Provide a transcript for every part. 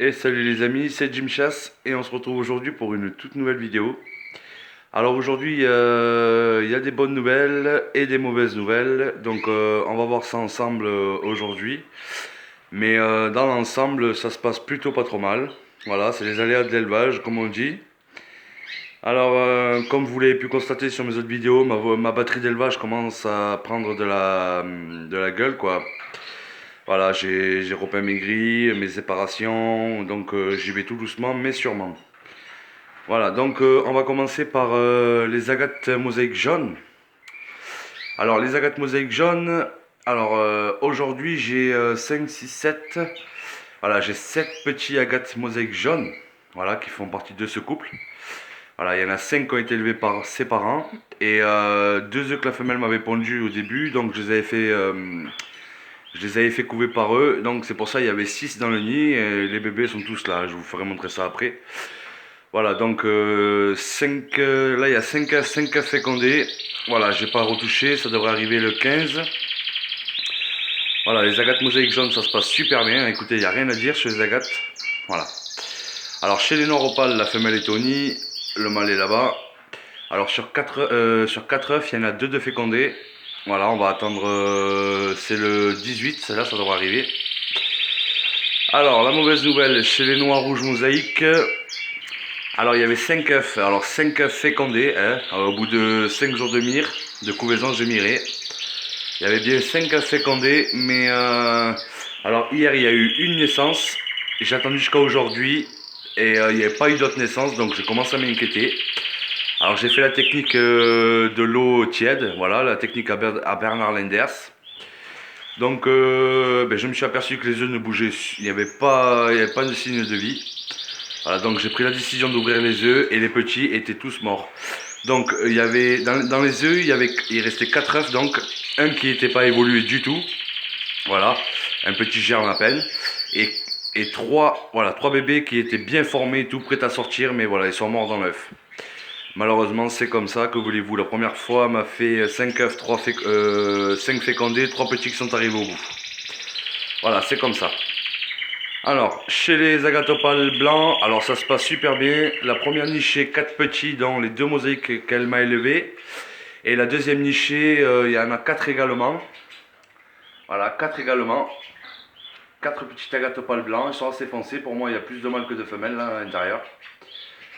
Et salut les amis, c'est Jim Chasse et on se retrouve aujourd'hui pour une toute nouvelle vidéo. Alors aujourd'hui il y a des bonnes nouvelles et des mauvaises nouvelles, donc on va voir ça ensemble aujourd'hui. Mais dans l'ensemble ça se passe plutôt pas trop mal. Voilà, c'est les aléas de l'élevage comme on dit. Alors comme vous l'avez pu constater sur mes autres vidéos, ma batterie d'élevage commence à prendre de la gueule quoi. Voilà, j'ai repeint mes grilles, mes séparations, donc j'y vais tout doucement mais sûrement. Voilà, donc on va commencer par les agates mosaïques jaunes. Alors les agates mosaïques jaunes, alors aujourd'hui j'ai 5, 6, 7. Voilà, j'ai 7 petits agates mosaïques jaunes, voilà, qui font partie de ce couple. Voilà, il y en a 5 qui ont été élevés par ses parents. Et 2 œufs que la femelle m'avait pondu au début, donc je les avais fait couver par eux, donc c'est pour ça il y avait 6 dans le nid, et les bébés sont tous là, je vous ferai montrer ça après. Voilà, donc 5, là il y a 5 œufs fécondés, voilà, j'ai pas retouché, ça devrait arriver le 15. Voilà, les agates mosaïques jaunes ça se passe super bien, écoutez, il n'y a rien à dire chez les agates. Voilà. Alors chez les noirs opales, la femelle est au nid, le mâle est là-bas. Alors sur 4 œufs, il y en a 2 de fécondés. Voilà, on va attendre, c'est le 18, celle-là ça devrait arriver. Alors, la mauvaise nouvelle, chez les noirs rouges mosaïques, alors il y avait 5 œufs. Alors 5 œufs fécondés, hein. Au bout de 5 jours de mire, de couvaison, j'ai miré. Il y avait bien 5 œufs fécondés, mais alors hier il y a eu une naissance. J'ai attendu jusqu'à aujourd'hui et il n'y avait pas eu d'autres naissances, donc je commence à m'inquiéter. Alors j'ai fait la technique de l'eau tiède, voilà, la technique à Bernard Lenders. Donc je me suis aperçu que les œufs ne bougeaient, il n'y avait pas de signe de vie. Voilà, donc j'ai pris la décision d'ouvrir les œufs et les petits étaient tous morts. Donc il y avait dans les œufs, il restait 4 œufs, donc un qui n'était pas évolué du tout. Voilà, un petit germe à peine. Et, et trois bébés qui étaient bien formés, tout prêts à sortir, mais voilà, ils sont morts dans l'œuf. Malheureusement, c'est comme ça, que voulez-vous. La première fois m'a fait 5 œufs, 5 fécondés, 3 petits qui sont arrivés au bout. Voilà, c'est comme ça. Alors, chez les agatopales blancs, alors ça se passe super bien. La première nichée, 4 petits, dont les 2 mosaïques qu'elle m'a élevés. Et la deuxième nichée, il y en a 4 également. Voilà, 4 également. 4 petits agatopales blancs, ils sont assez foncés. Pour moi, il y a plus de mâles que de femelles là, à l'intérieur.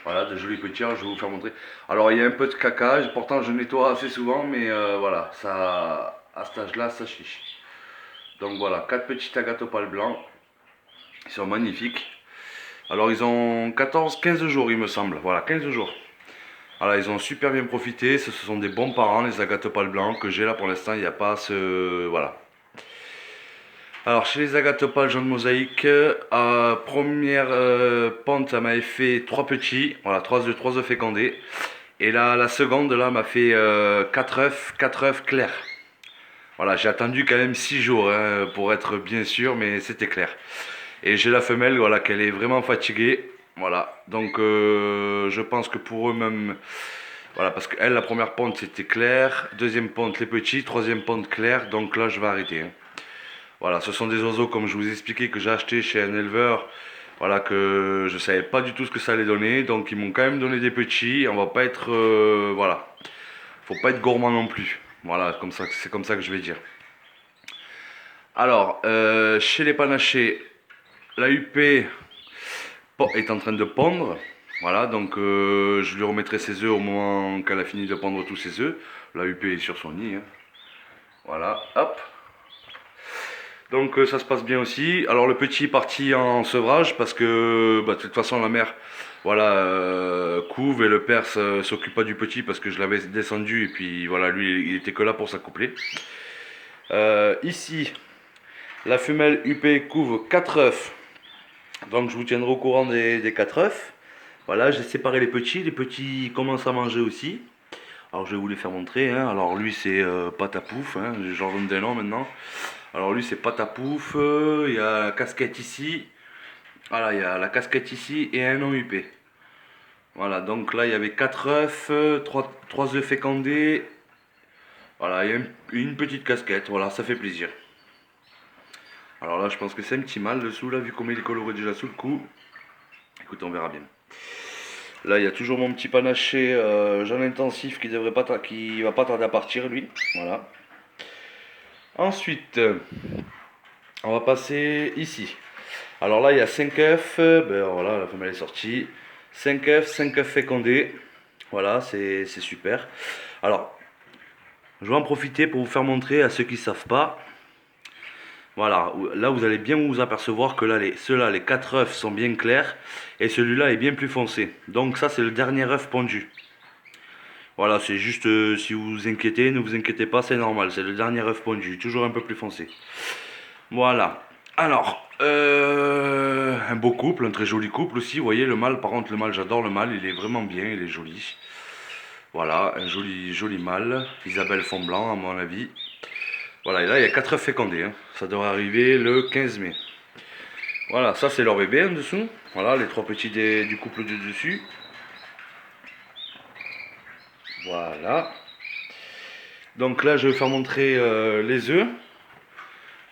Voilà, de jolis petits, je vais vous faire montrer. Alors, il y a un peu de caca, pourtant je nettoie assez souvent, mais voilà, ça, à cet âge-là, ça chiche. Donc voilà, 4 petits agatopales blancs. Ils sont magnifiques. Alors ils ont 14-15 jours il me semble. Voilà, 15 jours. Voilà, ils ont super bien profité. Ce sont des bons parents, les agatopales blancs que j'ai là pour l'instant. Il n'y a pas ce... Voilà. Alors chez les agatopales jaunes mosaïques, première pente, ça m'avait fait 3 petits. Voilà, 3 œufs fécondés. Et là, la seconde, là, m'a fait 4 œufs clairs. Voilà, j'ai attendu quand même 6 jours hein, pour être bien sûr, mais c'était clair. Et j'ai la femelle, voilà, qu'elle est vraiment fatiguée. Voilà, donc je pense que pour eux-mêmes, voilà, parce qu'elle, la première ponte, c'était clair. Deuxième ponte, les petits. Troisième ponte, clair. Donc là, je vais arrêter. Hein. Voilà, ce sont des oiseaux, comme je vous ai expliqué, que j'ai acheté chez un éleveur. Voilà, que je savais pas du tout ce que ça allait donner. Donc ils m'ont quand même donné des petits. On va pas être, voilà, faut pas être gourmand non plus. Voilà, comme ça, c'est comme ça que je vais dire. Alors, chez les panachés, la UP est en train de pondre. Voilà, donc je lui remettrai ses œufs au moment qu'elle a fini de pondre tous ses œufs. La UP est sur son nid. Hein. Voilà, hop. Donc ça se passe bien aussi. Alors le petit est parti en sevrage parce que de toute façon la mère voilà, couve et le père s'occupe pas du petit parce que je l'avais descendu et puis voilà, lui il était que là pour s'accoupler. Ici, la femelle UP couve 4 œufs. Donc je vous tiendrai au courant des 4 œufs. Voilà, j'ai séparé les petits commencent à manger aussi. Alors je vais vous les faire montrer. Hein. Alors lui c'est Patapouf, hein. J'en donne des noms maintenant. Alors lui c'est Patapouf, il y a la casquette ici. Voilà, il y a la casquette ici et un nom UP. Voilà, donc là il y avait 4 œufs, 3 œufs fécondés. Voilà, il y a une petite casquette, voilà, ça fait plaisir. Alors là, je pense que c'est un petit mâle dessous, là, vu comme il est coloré déjà sous le cou. Écoute, on verra bien. Là, il y a toujours mon petit panaché jaune intensif qui devrait pas qui va pas tarder à partir, lui. Voilà. Ensuite, on va passer ici. Alors là, il y a 5 œufs. Ben voilà, la femelle est sortie. 5 œufs, 5 œufs fécondés. Voilà, c'est super. Alors, je vais en profiter pour vous faire montrer à ceux qui ne savent pas. Voilà, là vous allez bien vous apercevoir que là, ceux-là, les 4 œufs sont bien clairs. Et celui-là est bien plus foncé. Donc ça, c'est le dernier œuf pondu. Voilà, c'est juste, si vous vous inquiétez, ne vous inquiétez pas, c'est normal. C'est le dernier œuf pondu, toujours un peu plus foncé. Voilà. Alors, un beau couple, un très joli couple aussi. Vous voyez, le mâle, par contre, le mâle, j'adore le mâle. Il est vraiment bien, il est joli. Voilà, un joli mâle. Isabelle fond blanc, à mon avis. Voilà, et là, il y a 4 œufs fécondés. Hein. Ça devrait arriver le 15 mai. Voilà, ça, c'est leur bébé en dessous. Voilà, les 3 petits du couple de dessus. Voilà. Donc là, je vais vous faire montrer les œufs.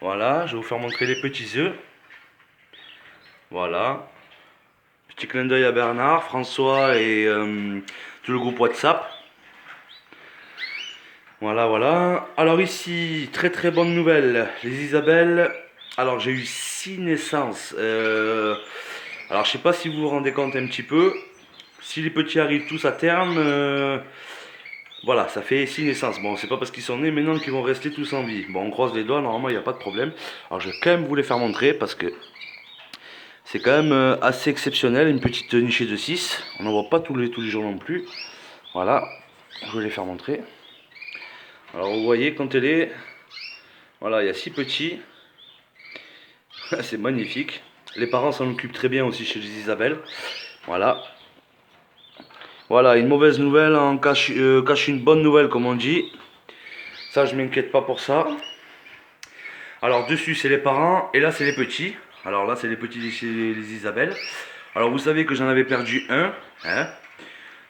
Voilà, je vais vous faire montrer les petits œufs. Voilà. Petit clin d'œil à Bernard, François et tout le groupe WhatsApp. Voilà, voilà. Alors ici, très bonne nouvelle. Les Isabelles. Alors j'ai eu 6 naissances. Alors je sais pas si vous vous rendez compte un petit peu. Si les petits arrivent tous à terme, voilà, ça fait 6 naissances. Bon, c'est pas parce qu'ils sont nés maintenant qu'ils vont rester tous en vie. Bon, on croise les doigts, normalement il n'y a pas de problème. Alors je vais quand même vous les faire montrer parce que c'est quand même assez exceptionnel. Une petite nichée de 6. On n'en voit pas tous les jours non plus. Voilà, je vais les faire montrer. Alors vous voyez quand elle est, voilà, il y a 6 petits, c'est magnifique. Les parents s'en occupent très bien aussi chez les Isabelles. Voilà. Voilà, une mauvaise nouvelle en cache une bonne nouvelle comme on dit. Ça je m'inquiète pas pour ça. Alors dessus c'est les parents et là c'est les petits. Alors là c'est les petits chez les Isabelles. Alors vous savez que j'en avais perdu un. Hein.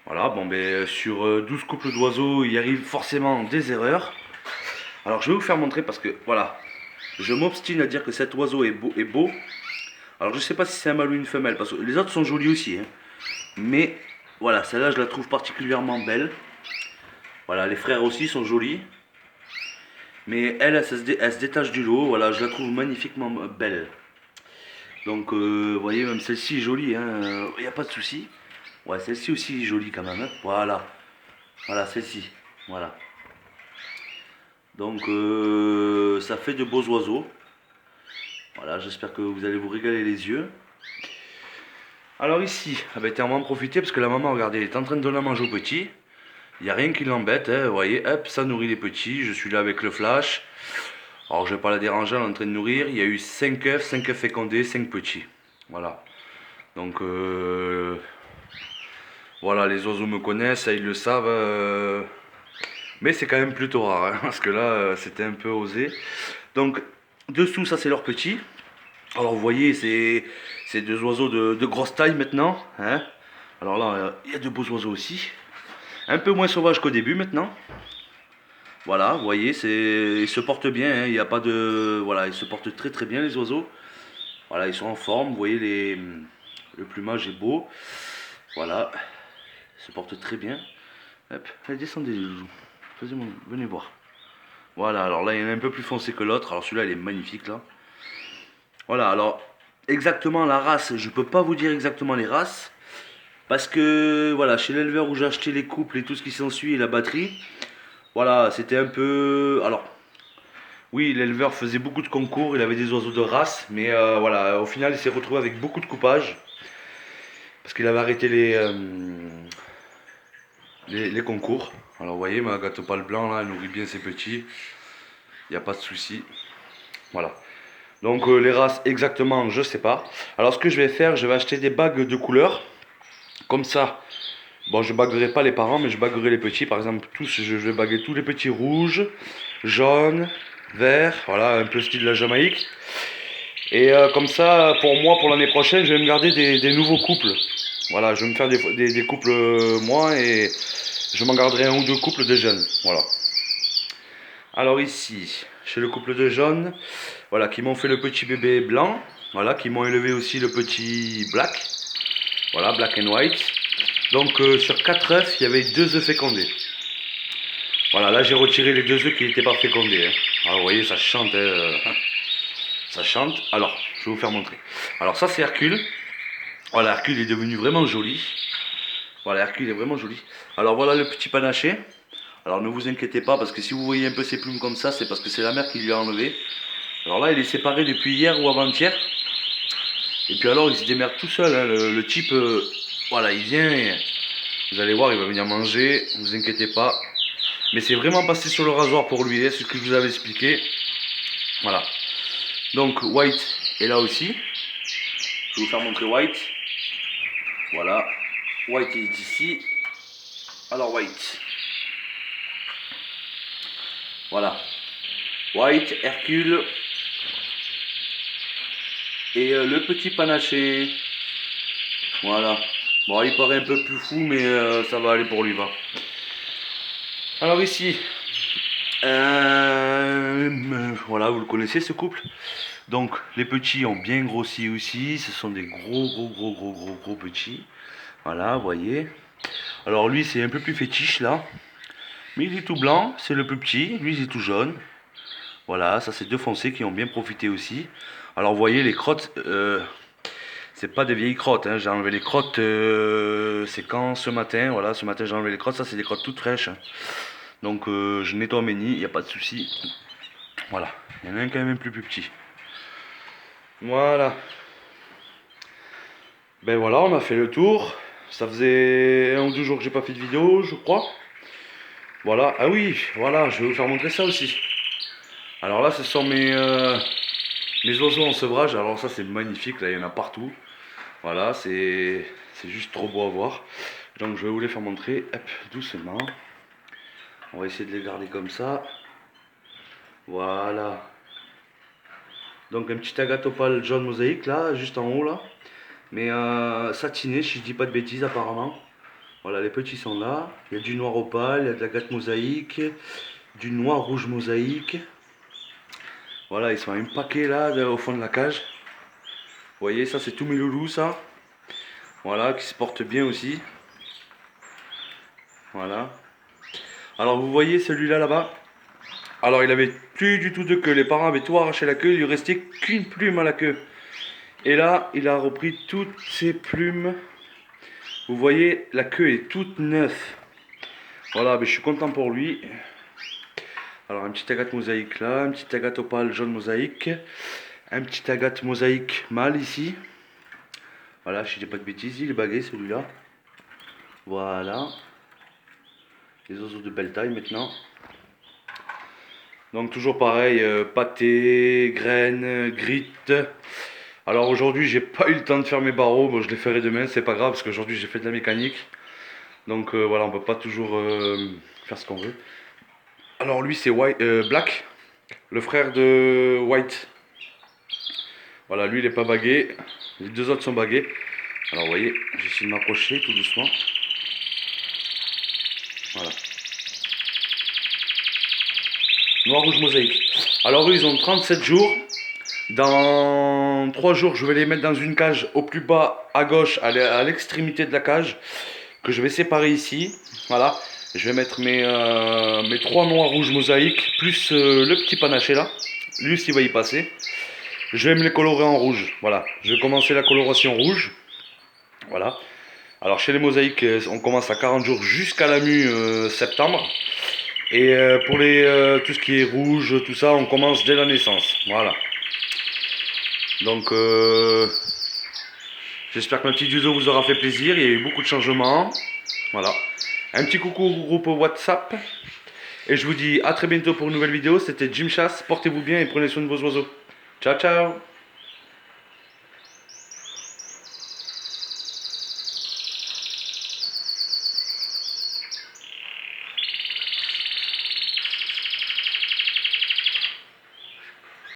Voilà, bon ben sur 12 couples d'oiseaux, il arrive forcément des erreurs. Alors je vais vous faire montrer parce que voilà, je m'obstine à dire que cet oiseau est beau. Alors je sais pas si c'est un mâle ou une femelle parce que les autres sont jolis aussi. Hein. Mais voilà, celle-là je la trouve particulièrement belle. Voilà, les frères aussi sont jolis. Mais elle se détache du lot. Voilà, je la trouve magnifiquement belle. Donc vous voyez, même celle-ci est jolie. Il n'y a pas de souci. Ouais, celle-ci aussi est jolie quand même. Hein. Voilà. Voilà, celle-ci. Voilà. Donc ça fait de beaux oiseaux. Voilà, j'espère que vous allez vous régaler les yeux. Alors ici, on va en profiter parce que la maman, regardez, elle est en train de donner à manger aux petits. Il n'y a rien qui l'embête, hein, vous voyez, hop, ça nourrit les petits. Je suis là avec le flash. Alors je ne vais pas la déranger, elle est en train de nourrir. Il y a eu 5 œufs fécondés, 5 petits. Voilà. Donc voilà, les oiseaux me connaissent, ils le savent. Mais c'est quand même plutôt rare, hein, parce que là, c'était un peu osé. Donc, dessous, ça c'est leur petit. Alors, vous voyez, c'est deux oiseaux de grosse taille maintenant. Hein. Alors là, il y a de beaux oiseaux aussi. Un peu moins sauvages qu'au début maintenant. Voilà, vous voyez, ils se portent bien. Hein, il n'y a pas de... Voilà, ils se portent très bien les oiseaux. Voilà, ils sont en forme. Vous voyez, le plumage est beau. Voilà, ils se portent très bien. Hop, allez, descendez les loulous. Venez voir. Voilà, alors là il y en a un peu plus foncé que l'autre. Alors celui-là il est magnifique là. Voilà, alors exactement la race, je peux pas vous dire exactement les races. Parce que voilà, chez l'éleveur où j'ai acheté les couples et tout ce qui s'ensuit et la batterie, voilà, c'était un peu... Alors, oui, l'éleveur faisait beaucoup de concours, il avait des oiseaux de race, mais voilà, au final il s'est retrouvé avec beaucoup de coupage. Parce qu'il avait arrêté les concours. Alors vous voyez, ma gâteau pâle blanc là, elle nourrit bien ses petits. Il n'y a pas de souci. Voilà. Donc les races exactement, je sais pas. Alors ce que je vais faire, je vais acheter des bagues de couleurs. Comme ça, bon je baguerai pas les parents, mais je baguerai les petits. Par exemple, je vais baguer tous les petits rouges, jaunes, verts. Voilà, un peu style la Jamaïque. Et comme ça, pour moi, pour l'année prochaine, je vais me garder des nouveaux couples. Voilà, je vais me faire des couples moi et je m'en garderai un ou deux couples de jeunes. Voilà. Alors ici, chez le couple de jaunes, voilà, qui m'ont fait le petit bébé blanc, voilà, qui m'ont élevé aussi le petit black, voilà, black and white. Donc sur 4 œufs, il y avait 2 œufs fécondés. Voilà, là j'ai retiré les 2 œufs qui n'étaient pas fécondés. Hein. Alors vous voyez, ça chante, ça chante. Alors, je vais vous faire montrer. Alors ça c'est Hercule. Voilà, Hercule est devenu vraiment joli. Voilà, Hercule est vraiment joli. Alors voilà le petit panaché. Alors ne vous inquiétez pas, parce que si vous voyez un peu ses plumes comme ça, c'est parce que c'est la mère qui lui a enlevé. Alors là, il est séparé depuis hier ou avant-hier. Et puis alors, il se démerde tout seul. Hein. Le type, voilà, il vient. Et vous allez voir, il va venir manger. Ne vous inquiétez pas. Mais c'est vraiment passé sur le rasoir pour lui, hein, ce que je vous avais expliqué. Voilà. Donc, White est là aussi. Je vais vous faire montrer White. Voilà. White est ici. Alors, White. Voilà. White, Hercule. Et le petit panaché. Voilà. Bon, il paraît un peu plus fou, mais ça va aller pour lui, va. Alors ici, voilà, vous le connaissez ce couple. Donc les petits ont bien grossi aussi. Ce sont des gros petits. Voilà, vous voyez. Alors lui, c'est un peu plus fétiche là. Mais il est tout blanc, c'est le plus petit. Lui, il est tout jaune. Voilà, ça c'est 2 foncés qui ont bien profité aussi. Alors vous voyez, les crottes, c'est pas des vieilles crottes. Hein. J'ai enlevé les crottes, c'est quand ce matin. Voilà, ce matin j'ai enlevé les crottes. Ça c'est des crottes toutes fraîches. Donc je nettoie mes nids, il n'y a pas de souci. Voilà, il y en a un quand même plus petit. Voilà. Ben voilà, on a fait le tour. Ça faisait 1 ou 2 jours que j'ai pas fait de vidéo, je crois. Voilà, ah oui, voilà, je vais vous faire montrer ça aussi. Alors là, ce sont mes oiseaux en sevrage. Alors ça, c'est magnifique, là, il y en a partout. Voilà, c'est juste trop beau à voir. Donc je vais vous les faire montrer, hop, doucement. On va essayer de les garder comme ça. Voilà. Donc un petit agatopale jaune mosaïque là, juste en haut là. Mais satiné, si je dis pas de bêtises apparemment. Voilà, les petits sont là. Il y a du noir opale, il y a de l'agate mosaïque, du noir rouge mosaïque. Voilà, ils sont un paquet là au fond de la cage. Vous voyez, ça c'est tous mes loulous ça. Voilà, qui se portent bien aussi. Voilà. Alors vous voyez celui-là là-bas. Alors il avait plus du tout de queue. Les parents avaient tout arraché la queue. Il lui restait qu'une plume à la queue. Et là, il a repris toutes ses plumes. Vous voyez, la queue est toute neuve. Voilà, mais je suis content pour lui. Alors un petit agate mosaïque là, un petit agate opale jaune mosaïque. Un petit agate mosaïque mâle ici. Voilà, je dis pas de bêtises, il est bagué celui-là. Voilà. Les oiseaux de belle taille maintenant. Donc toujours pareil, pâté, graines, gritte. Alors aujourd'hui j'ai pas eu le temps de faire mes barreaux, bon, je les ferai demain, c'est pas grave parce qu'aujourd'hui j'ai fait de la mécanique. Donc voilà, on peut pas toujours faire ce qu'on veut. Alors lui c'est Black, le frère de White. Voilà, lui il est pas bagué, les 2 autres sont bagués. Alors vous voyez, j'essaie de m'approcher tout doucement. Voilà. Noir rouge mosaïque. Alors eux ils ont 37 jours. Dans 3 jours je vais les mettre dans une cage au plus bas à gauche, à l'extrémité de la cage, que je vais séparer ici. Voilà. Je vais mettre mes 3 noirs rouges mosaïques, plus le petit panaché là. Lui aussi va y passer. Je vais me les colorer en rouge. Voilà. Je vais commencer la coloration rouge. Voilà. Alors chez les mosaïques, on commence à 40 jours jusqu'à la septembre. Et pour tout ce qui est rouge, tout ça, on commence dès la naissance. Voilà. Donc, j'espère que ma petite vidéo vous aura fait plaisir. Il y a eu beaucoup de changements. Voilà. Un petit coucou au groupe WhatsApp. Et je vous dis à très bientôt pour une nouvelle vidéo. C'était Jim Chasse. Portez-vous bien et prenez soin de vos oiseaux. Ciao, ciao.